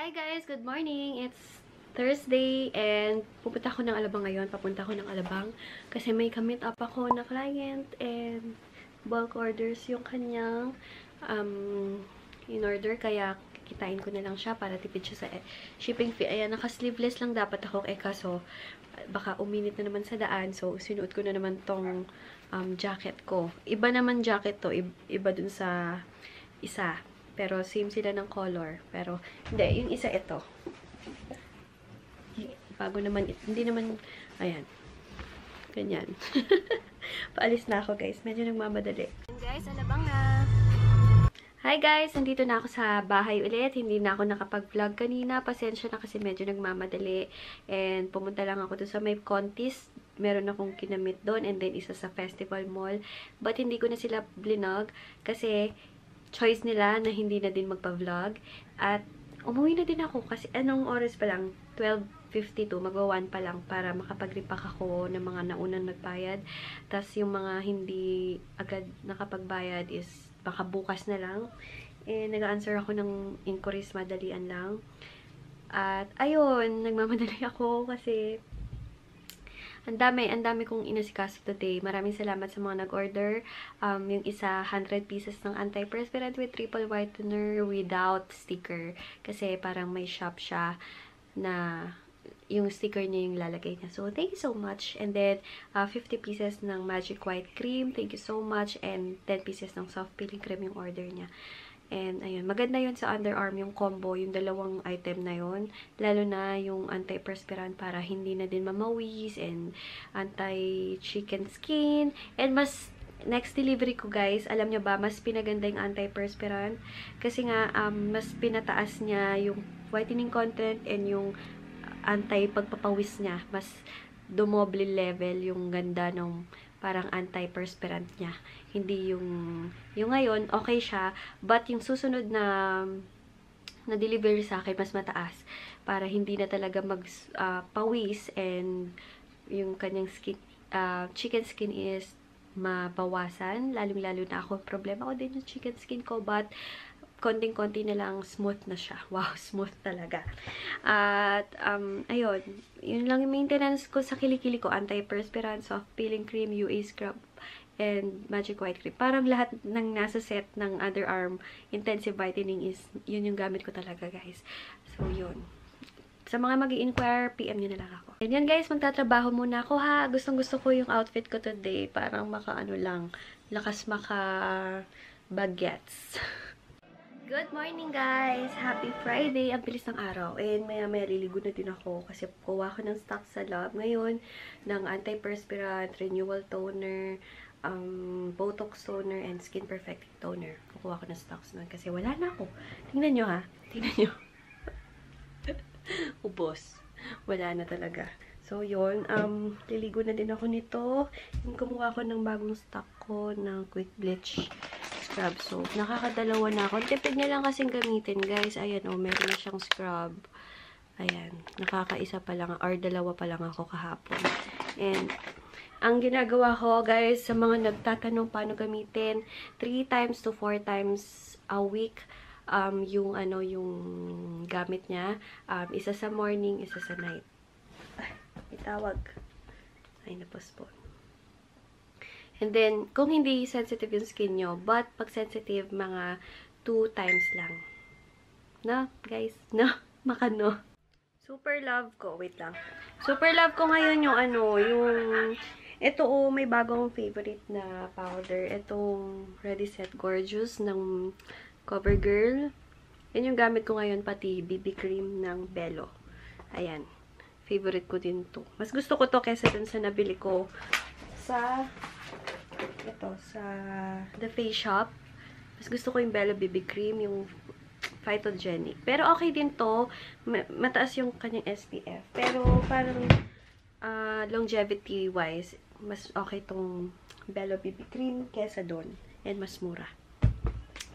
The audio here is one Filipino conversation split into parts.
Hi guys! Good morning! It's Thursday and pupunta ako ng Alabang ngayon. Papunta ako ng Alabang kasi may ka-meet up ako na client and bulk orders yung kanyang in-order. Kaya kikitain ko na lang siya para tipid siya sa shipping fee. Ayan, naka-sleeveless lang dapat ako kaso baka uminit na naman sa daan. So, sinuot ko na naman tong jacket ko. Iba naman jacket to. Iba dun sa isa. Pero same sila ng color. Pero, hindi. Yung isa ito. Bago naman. Hindi naman, ayan. Ganyan. Paalis na ako, guys. Medyo nagmamadali. Guys, alabang na. Hi, guys! Nandito na ako sa bahay ulit. Hindi na ako nakapag-vlog kanina. Pasensya na kasi medyo nagmamadali. And pumunta lang ako doon sa may contest. Meron akong kinamit doon. And then, isa sa festival mall. But hindi ko na sila blinog. Kasi, choice nila na hindi na din magpa-vlog. At umuwi na din ako kasi anong oras pa lang? 12:52, magwa-1 pa lang para makapag-repack ako ng mga naunang nagbayad. Tapos yung mga hindi agad nakapagbayad is baka bukas na lang. Nag-answer ako ng inquiries, madalian lang. At ayun, nagmamadali ako kasi ang dami kong inasikaso today. Maraming salamat sa mga nag-order. Yung isa, 100 pieces ng anti-perspirant with triple whitener without sticker. Kasi parang may shop siya na yung sticker niya yung lalagay niya. So, thank you so much. And then, 50 pieces ng Magic White Cream. Thank you so much. And 10 pieces ng soft peeling cream yung order niya. And, ayun, maganda yun sa underarm, yung combo, yung dalawang item na yun. Lalo na yung anti-perspirant para hindi na din mamawis and anti-chicken skin. And mas, next delivery ko guys, alam nyo ba, mas pinaganda yung anti-perspirant. Kasi nga, mas pinataas niya yung whitening content and yung anti-pagpapawis niya. Mas dumoble level yung ganda ng parang anti-perspirant niya. Hindi yung ngayon, okay siya. But yung susunod na delivery sa akin, mas mataas. Para hindi na talaga pawis and yung kanyang skin, chicken skin is mabawasan. Lalong-lalo na ako. Problema ko din yung chicken skin ko. But, konting-konti na lang, smooth na siya. Wow, smooth talaga. At, ayun. Yun lang yung maintenance ko sa kilikili ko. Anti-perspirant, soft peeling cream, UA scrub, and Magic White Cream. Parang lahat ng nasa set ng underarm intensive whitening is, yun yung gamit ko talaga, guys. So, yun. Sa mga mag-i-inquire, PM nyo na lang ako. And yan, guys, magtatrabaho muna ako, ha. Gustong-gusto ko yung outfit ko today. Parang maka-ano lang, lakas maka-bagets. Good morning, guys! Happy Friday! Ang bilis ng araw. And maya-maya liligo na din ako kasi kuha ko ng stock sa lab ngayon ng anti-perspirant, renewal toner, botox toner, and skin perfecting toner. Kukuha ko ng stocks nun kasi wala na ako. Tingnan nyo, ha? Tingnan nyo. Ubos. Wala na talaga. So, yun. Liligo na din ako nito. Kumuha ko ng bagong stock ko ng quick bleach scrub soap. Nakakadalawa na ako. Tipid niya lang kasing gamitin, guys. Ayan, oh, meron na siyang scrub. Ayan. Nakakaisa pa lang, or dalawa pa lang ako kahapon. And, ang ginagawa ko, guys, sa mga nagtatanong paano gamitin, 3 times to 4 times a week, yung gamit niya. Isa sa morning, isa sa night. Ay, itawag. Ay, napospon. And then, kung hindi sensitive yung skin nyo, but pag sensitive, mga 2 times lang. No, guys? No? Makano. Super love ko. Wait lang. Super love ko ngayon yung ito, may bagong favorite na powder. Itong Ready Set Gorgeous ng CoverGirl. Yan yung gamit ko ngayon, pati BB cream ng Bello. Ayan. Favorite ko din to. Mas gusto ko to kesa dun sa nabili ko sa The Face Shop. Mas gusto ko yung Bello BB Cream, yung Phytogenic. Pero okay din to. Mataas yung kanyang SPF. Pero parang longevity-wise, mas okay tong Bello BB Cream kesa doon. And mas mura.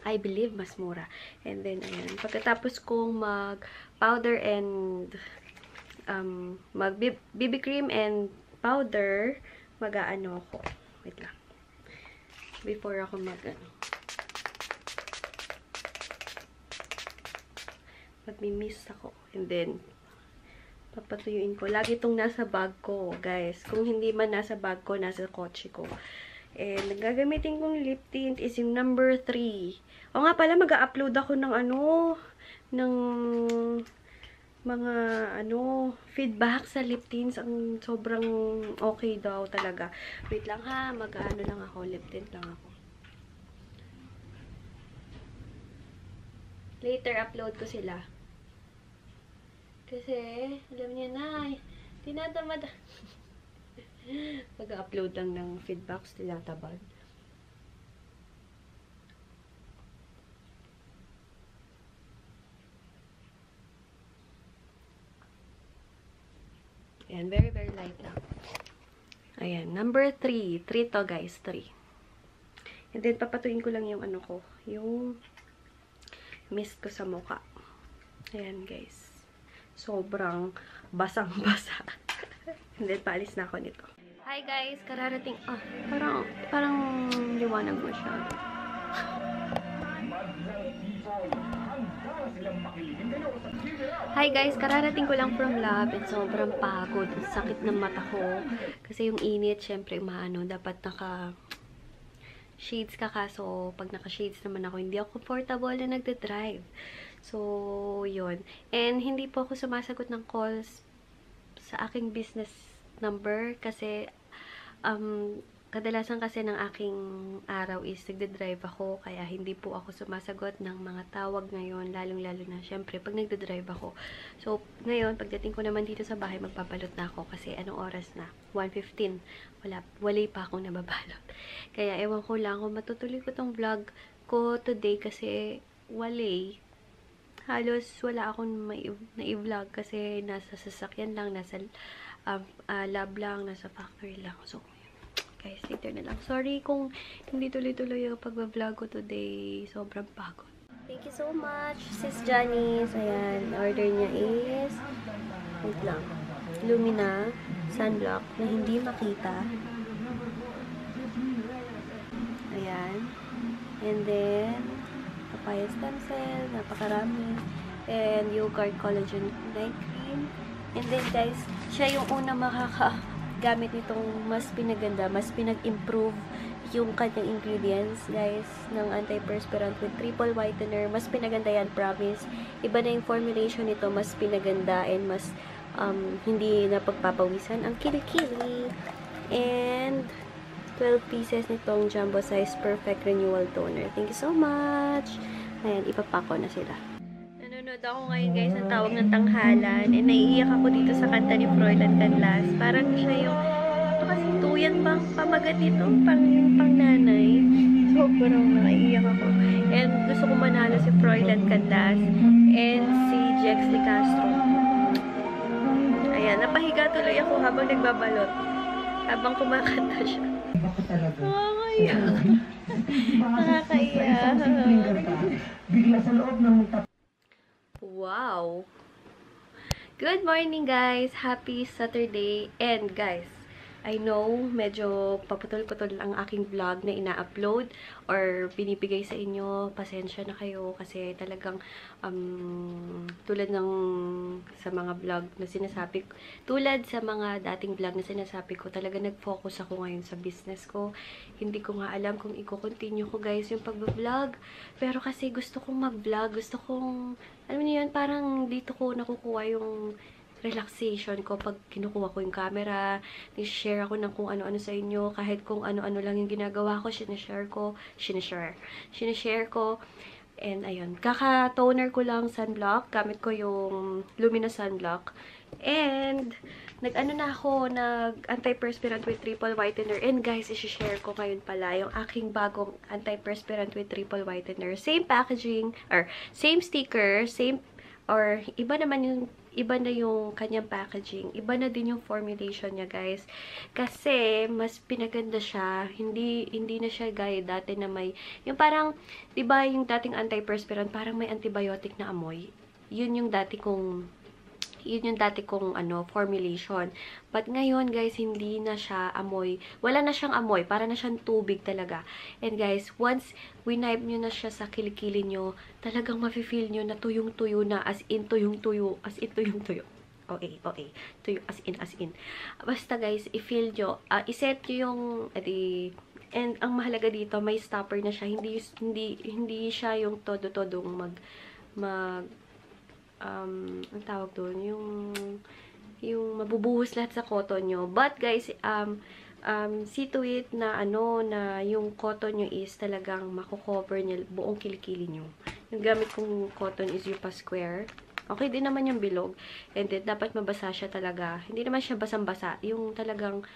I believe mas mura. And then, ayan. Pagkatapos kong mag-powder and mag-BB cream and powder, mag-aano ako. Wait lang. Before ako Magmi-miss ako. And then, papatuyuin ko. Lagi itong nasa bag ko, guys. Kung hindi man nasa bag ko, nasa kotse ko. And, gagamitin kong lip tint is yung number 3. O nga pala, mag-upload ako ng ng mga, feedback sa lip tints. Ang sobrang okay daw talaga. Wait lang ha, lang ako, lip tint lang ako. Later, upload ko sila. Kasi, alam niya na, tinatamad. Mag-upload lang ng feedbacks, tinatamad. Ayan, very, very light lang. Ayan, number 3. 3 to, guys, 3. And then, papatuin ko lang yung yung mist ko sa mukha. Ayan, guys. Sobrang basang-basa. And then, paalis na ako nito. Hi, guys. Kararating. Parang liwanag mo siya. Hi guys, kararating ko lang from lab at sobrang pagod. Sakit ng mata ko. Kasi yung init, syempre dapat shades ka kaso pag naka-shades naman ako, hindi ako comfortable na nagde-drive. So, yun. And hindi po ako sumasagot ng calls sa aking business number kasi kadalasan kasi ng aking araw is nagde-drive ako, kaya hindi po ako sumasagot ng mga tawag ngayon, lalong-lalo na syempre pag nagde-drive ako. So, ngayon, pagdating ko naman dito sa bahay, magpabalot na ako kasi anong oras na? 1:15. Wala pa akong nababalot. Kaya ewan ko lang kung matutuloy ko tong vlog ko today kasi halos wala akong na-i-vlog kasi nasa sasakyan lang, nasa lab lang, nasa factory lang. So, guys, later na lang. Sorry kung hindi tuloy-tuloy yung pag-vlog ko today. Sobrang pagod. Thank you so much, Sis Janice. Ayan, order niya is wait lang. Lumina sunblock na hindi makita. Ayan. And then, papaya stem cell, napakarami. And Yogurt Collagen Night Cream. And then, guys, siya yung una gamit nitong mas pinaganda, mas pinag-improve yung kanyang ingredients, guys, ng antiperspirant with triple whitener. Mas pinaganda yan, promise. Iba na yung formulation nito, mas pinaganda and mas hindi na pagpapawisan ang kilikili. And 12 pieces nitong jumbo size perfect renewal toner. Thank you so much. Ayan, ipapako na sila. Nanonood ako ngayon, guys, ng Tawag ng Tanghalan. And naiiyak ako dito sa kanta ni Froilan Canlas. Parang siya yung, kasi tuyan bang pamagat nito, pang nanay. Sobrang naiiyak ako. And gusto ko manalo si Froilan Canlas and si Jex de Castro. Ayan, napahiga tuloy ako habang nagbabalot. Habang kumakanta siya. Nakakaiyak. Nakakaiyak. Bigla sa loob ng Wow! Good morning, guys! Happy Saturday! And guys, I know medyo paputol-putol ang aking vlog na ina-upload or binibigay sa inyo. Pasensya na kayo kasi talagang tulad sa mga vlog na sinasabi ko, tulad sa mga dating vlog na sinasabi ko, talaga nag-focus ako ngayon sa business ko. Hindi ko nga alam kung i-continue ko, guys, yung pag-vlog. Pero kasi gusto kong mag-vlog, gusto kong, alam niyo yun, parang dito ko nakukuha yung relaxation ko pag kinukuha ko yung camera, share ako ng kung ano-ano sa inyo, kahit kung ano-ano lang yung ginagawa ko, sinishare ko, and ayun, kaka-toner ko lang sunblock, gamit ko yung Lumina sunblock, and nag-antiperspirant with triple whitener, and guys, isi-share ko ngayon pala yung aking bagong antiperspirant with triple whitener, same packaging, or same sticker, iba na yung kanyang packaging. Iba na din yung formulation niya, guys. Kasi, mas pinaganda siya. Hindi na siya gaya dati na may, yung parang, diba yung dating antiperspirant, parang may antibiotic na amoy. Yun yung dati kong Yun yung dati kong formulation. But ngayon, guys, hindi na siya amoy. Wala na siyang amoy. Para na siyang tubig talaga. And guys, once wipe nyo na siya sa kilikili nyo, talagang mafe-feel nyo na tuyong-tuyo na. As in, tuyong-tuyo. As in, tuyong-tuyo. Okay. Tuyo, as in. Basta guys, i-feel nyo. I-set nyo yung, and ang mahalaga dito, may stopper na siya. Hindi siya yung todo-todong ang tawag doon, yung mabubuhos lahat sa cotton nyo. But guys, see to it na na yung cotton nyo is talagang mako-cover niya buong kilikili nyo. Yung gamit kong cotton is Yupa Square. Okay din naman yung bilog. And then, dapat mabasa siya talaga. Hindi naman siya basang-basa. Yung talagang,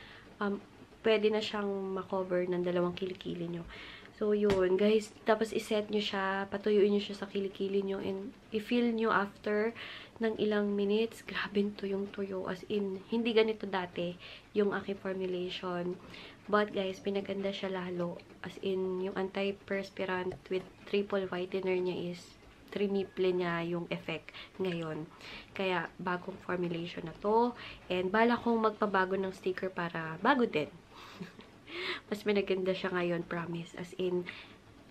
pwede na siyang makover ng 2 kilikili nyo. So, yun. Guys, tapos iset nyo siya, patuyuin nyo siya sa kilikili nyo, and i-feel nyo after ng ilang minutes, grabe tuyong-tuyo. As in, hindi ganito dati yung aking formulation. But, guys, pinaganda siya lalo. As in, yung anti-perspirant with triple whitener niya is triniple niya yung effect ngayon. Kaya, bagong formulation na to. And, bala kong magpabago ng sticker para bago din. Mas pinaganda siya ngayon, promise. As in,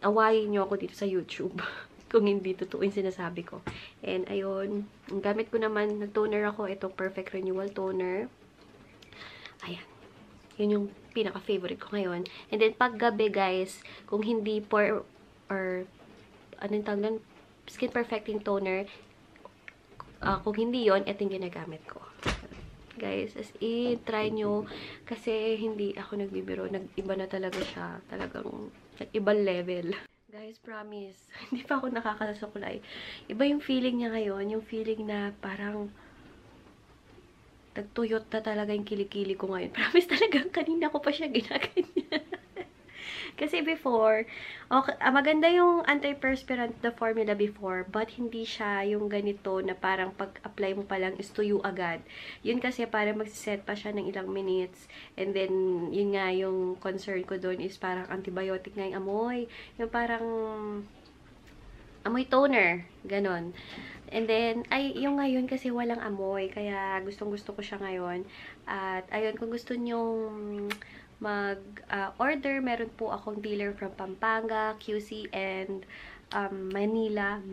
awayin nyo ako dito sa YouTube. Kung hindi totoo yung sinasabi ko. And, ayun. Ang gamit ko naman, nag-toner ako. Itong Perfect Renewal Toner. Ayan. Yun yung pinaka-favorite ko ngayon. And then, pag gabi, guys, kung hindi or anong tawag doon? Skin Perfecting Toner. Kung hindi yon, ito yung ginagamit ko. Guys, as in, try nyo. Kasi hindi ako nagbibiro. Nag-iba na talaga siya. Talagang ibang level. Guys, promise. Hindi pa ako nakakasukulay. Iba yung feeling niya ngayon. Yung feeling na parang nagtuyot na talaga yung kilikili ko ngayon. Promise talagang kanina ko pa siya ginaganyan. Kasi before, okay, maganda yung antiperspirant na formula before, but hindi siya yung ganito na parang pag-apply mo pa lang is tuyo agad. Yun kasi parang magsiset pa siya ng ilang minutes. And then, yun nga yung concern ko doon is parang antibiotic nga yung amoy. Yung parang amoy toner. Ganon. And then, yung ngayon kasi walang amoy. Kaya gustong-gusto ko siya ngayon. At ayun, kung gusto nyong mag-order, meron po akong dealer from Pampanga, QC, and Manila.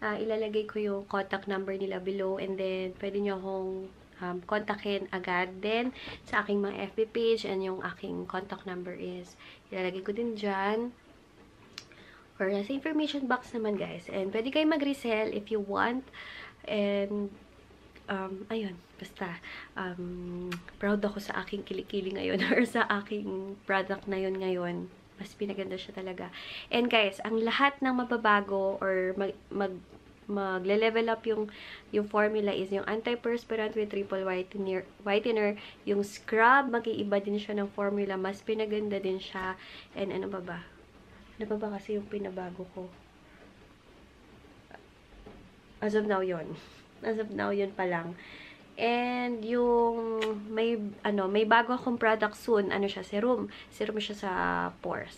Ilalagay ko yung contact number nila below, and then pwede nyo akong kontakin agad din sa aking mga FB page, and yung aking contact number is ilalagay ko din dyan or sa information box naman, guys. And pwede kayo mag-resell if you want. And ayun, basta, proud ako sa aking kilikili ngayon or sa aking product na yun ngayon. Mas pinaganda siya talaga. And guys, ang lahat ng mababago or magle-level up yung formula is yung antiperspirant with triple whitener, yung scrub, mag-iiba din siya ng formula, mas pinaganda din siya. And ano ba ba? Ano ba ba kasi yung pinabago ko? As of now, yun. As of now, yun pa lang. And yung may bago akong product soon. Ano siya? Serum. Serum siya sa pores.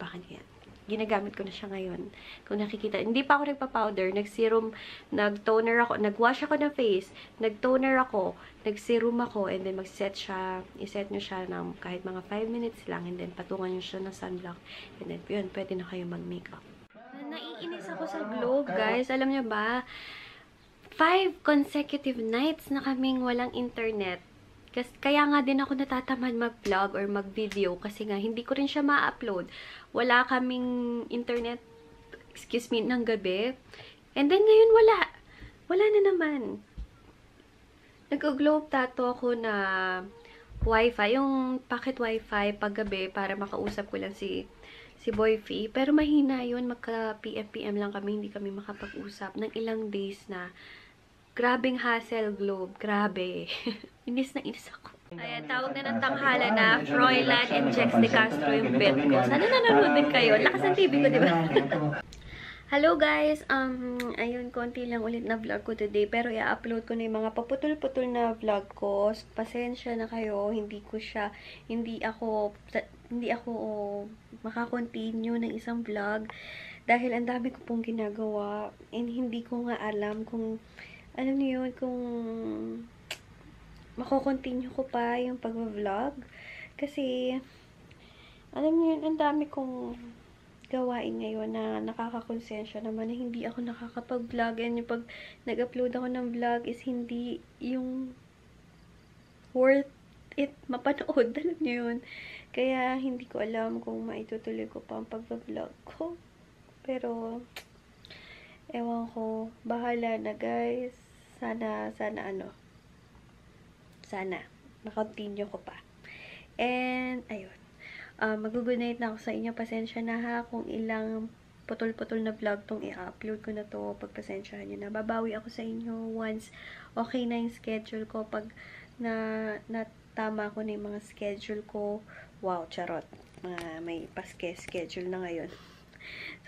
Bakit yan? Ginagamit ko na siya ngayon. Kung nakikita. Hindi pa ako nagpa-powder. Nag-serum. Nag-toner ako. Nag-wash ako ng face. Nag-toner ako. Nag-serum ako. And then mag-set siya. I-set nyo siya ng kahit mga 5 minutes lang. And then patungan nyo siya ng sunblock. And then yun, pwede na kayo mag-makeup. Naiinis ako sa Globe, guys. Alam nyo ba? 5 consecutive nights na kaming walang internet. Kaya nga din ako natatamad mag-vlog or mag-video kasi nga hindi ko rin siya ma-upload. Wala kaming internet, ng gabi. And then ngayon wala. Wala na naman. Nag-globe tato ako na wifi, yung packet wifi paggabi para makausap ko lang si Boyfie. Pero mahina yun, magka-PM lang kami, hindi kami makapag-usap ng ilang days na. Grabing hassle, Globe. Grabe. Inis na inis ako. Ayan, tawag na ng tanghala na Froilan and Jex de Castro yung bet ko. Sana nanonood din kayo. Lakas ng TV ko, diba? Hello guys! Ayun, konti lang ulit na vlog ko today. Pero i-upload ko na yung mga paputol-putol na vlog ko. Pasensya na kayo. Hindi ako makakontinue ng isang vlog. Dahil ang dami ko pong ginagawa and hindi ko nga alam kung, alam niyo yun, kung mako-continue ko pa yung pag-vlog. Kasi, alam niyo yun, ang dami kong gawain ngayon na nakakakonsensya naman na hindi ako nakakapag-vlog. And yung pag nag-upload ako ng vlog is hindi yung worth it mapanood. Alam niyo yun. Kaya, hindi ko alam kung maitutuloy ko pa ang pag-vlog ko. Pero, ewan ko, bahala na guys. Sana, na-continue ko pa. And, ayun. Mag-good night na ako sa inyo. Pasensya na ha kung ilang putol-putol na vlog tong i-upload ko na to. Pagpasensyahan nyo na. Babawi ako sa inyo once okay na yung schedule ko. Pag natama ko na yung mga schedule ko. Wow, charot. May schedule na ngayon.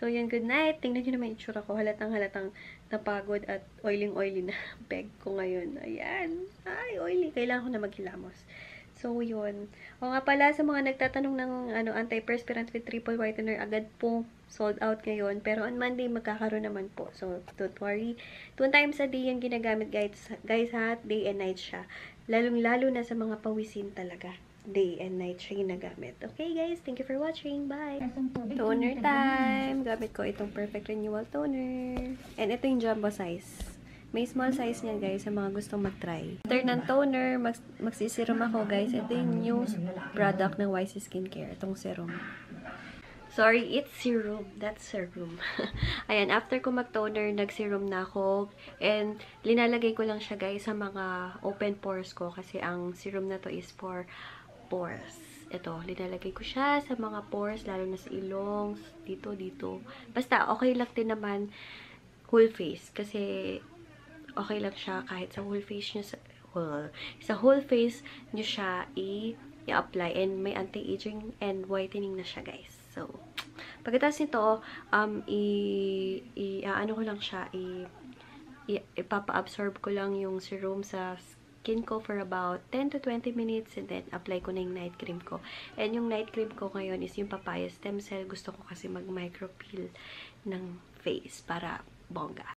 So, yun, good night. Tingnan nyo naman yung itsura ko. Halatang napagod at oiling-oily na peg ko ngayon. Ayan. Ay, oily. Kailangan ko na maghilamos. So, yun. O nga pala, sa mga nagtatanong ng antiperspirant with triple whitener, agad po sold out ngayon. Pero on Monday, magkakaroon naman po. So, don't worry. 2 times a day yung ginagamit, guys ha. Day and night siya. Lalong-lalo na sa mga pawisin talaga. Day and night siya ginagamit. Okay, guys? Thank you for watching. Bye! Toner time! Gamit ko itong Perfect Renewal Toner. And ito yung jumbo size. May small size niyan, guys, sa mga gustong mag-try. After ng toner, magsisirum ako, guys. Ito yung new product ng YC Skincare. Itong serum. Sorry, it's serum. That's serum. Ayan, after ko mag-toner, nag-serum na ako. And, linalagay ko lang siya, guys, sa mga open pores ko. Kasi ang serum na to is for pores. Ito, linalagay ko siya sa mga pores, lalo na sa ilong, dito. Basta, okay lang din naman whole face. Kasi, okay lang siya kahit sa whole face nyo, sa whole face nyo siya i-apply. And may anti-aging and whitening na siya, guys. So, pagkatapos nito, ano ko lang siya, ipapa-absorb ko lang yung serum sa skin ko for about 10 to 20 minutes and then apply ko na yung night cream ko. And yung night cream ko ngayon is yung papaya stem cell. Gusto ko kasi mag-micropeel ng face para bongga.